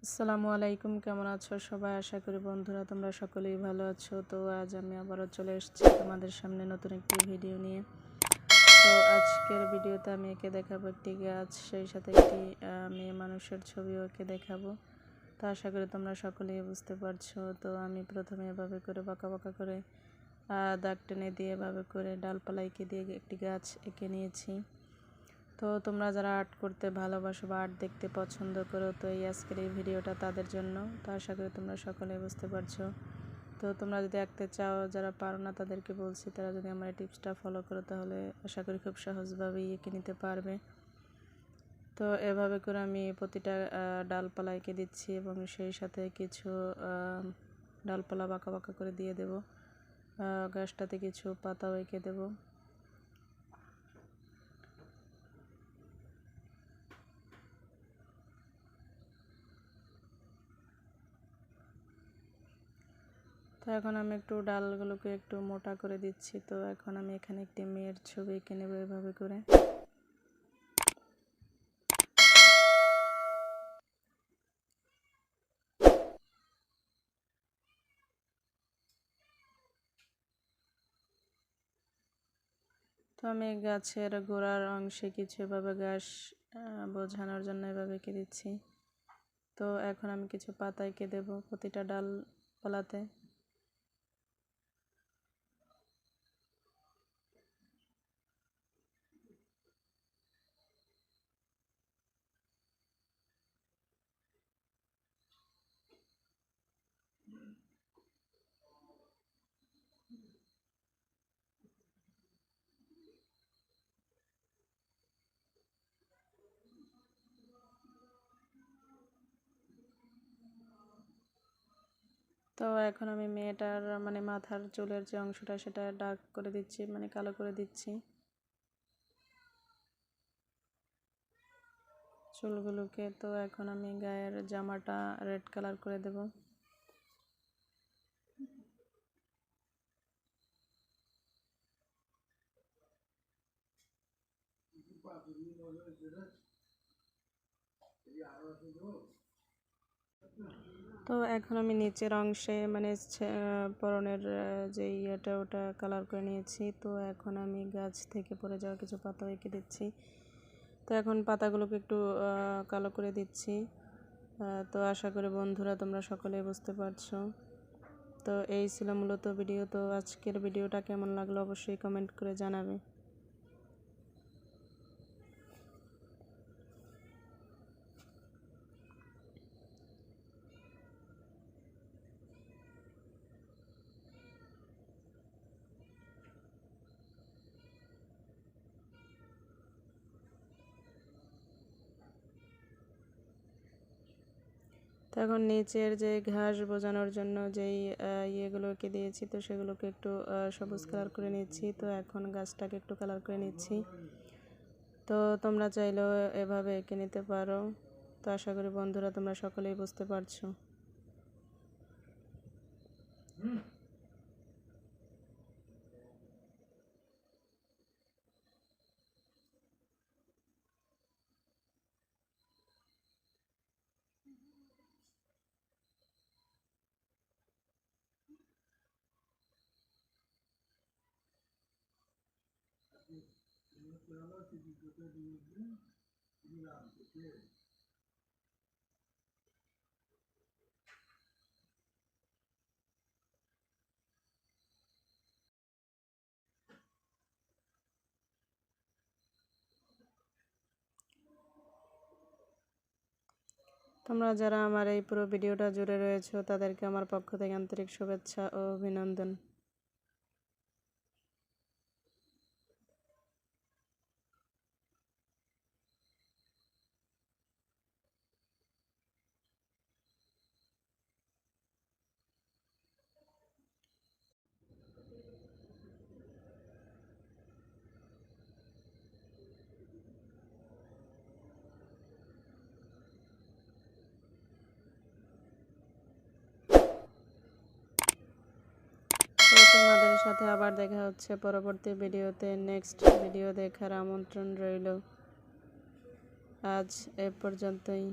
আসসালামু আলাইকুম, কেমন আছো সবাই? আশা করি বন্ধুরা তোমরা সকলেই ভালো আছো। তো আজ আমি আবারও চলে এসেছি তোমাদের সামনে নতুন একটি ভিডিও নিয়ে। তো আজকের ভিডিওতে আমি এঁকে দেখাবো একটি গাছ, সেই সাথে একটি মেয়ে মানুষের ছবিও এঁকে দেখাবো। তো আশা করি তোমরা সকলেই বুঝতে পারছো। তো আমি প্রথমে এভাবে করে বাঁকা বাঁকা করে দাগ টেনে দিয়ে এভাবে করে ডালপালা এঁকে দিয়ে একটি গাছ এঁকে নিয়েছি। তো তোমরা যারা আর্ট করতে ভালোবাসো বা আর্ট দেখতে পছন্দ করো, তো এই আজকের এই ভিডিওটা তাদের জন্য। তো আশা করি তোমরা সকলে বুঝতে পারছো। তো তোমরা যদি আঁকতে চাও, যারা পারো না তাদেরকে বলছি, তারা যদি আমার এই টিপসটা ফলো করো তাহলে আশা করি খুব সহজভাবেই এঁকে নিতে পারবে। তো এভাবে করে আমি প্রতিটা ডালপালা এঁকে দিচ্ছি এবং সেই সাথে কিছু ডালপালা বাঁকা বাঁকা করে দিয়ে দেব। গাছটাতে কিছু পাতাও এঁকে দেবো। তো এখন আমি একটু ডালগুলোকে একটু মোটা করে দিচ্ছি। তো এখন আমি এখানে একটি মেয়ের ছবি এঁকে নেব এভাবে করে। তো আমি গাছের গোড়ার অংশে কিছু এভাবে ঘাস বোঝানোর জন্য এভাবে এঁকে দিচ্ছি। তো এখন আমি কিছু পাতা এঁকে দেবো প্রতিটা ডালপালাতে। তো এখন আমি মেয়েটার মানে মাথার চুলের যে অংশটা সেটা ডার্ক করে দিচ্ছি, মানে কালো করে দিচ্ছি চুলগুলোকে। তো এখন আমি গায়ের জামাটা রেড কালার করে দেব। তো এখন আমি নিচের অংশে মানে পরনের যে ইয়েটা ওটা কালার করে নিয়েছি। তো এখন আমি গাছ থেকে পড়ে যাওয়া কিছু পাতা এঁকে দিচ্ছি। তো এখন পাতাগুলোকে একটু কালো করে দিচ্ছি। তো আশা করি বন্ধুরা তোমরা সকলে বুঝতে পারছো। তো এই ছিল মূলত ভিডিও। তো আজকের ভিডিওটা কেমন লাগলো অবশ্যই কমেন্ট করে জানাবে। তো এখন নিচের যে ঘাস বোঝানোর জন্য যেই ইয়েগুলোকে দিয়েছি, তো সেগুলোকে একটু সবুজ কালার করে নিচ্ছি। তো এখন গাছটাকে একটু কালার করে নিচ্ছি। তো তোমরা চাইলেও এভাবে এঁকে নিতে পারো। তো আশা করি বন্ধুরা তোমরা সকলেই বুঝতে পারছো। তোমরা যারা আমার এই পুরো ভিডিওটা জুড়ে রয়েছো তাদেরকে আমার পক্ষ থেকে আন্তরিক শুভেচ্ছা ও অভিনন্দন। তো তোমাদের সাথে আবার দেখা হচ্ছে পরবর্তী ভিডিওতে। নেক্সট ভিডিও দেখার আমন্ত্রণ রইল। আজ এ পর্যন্তই।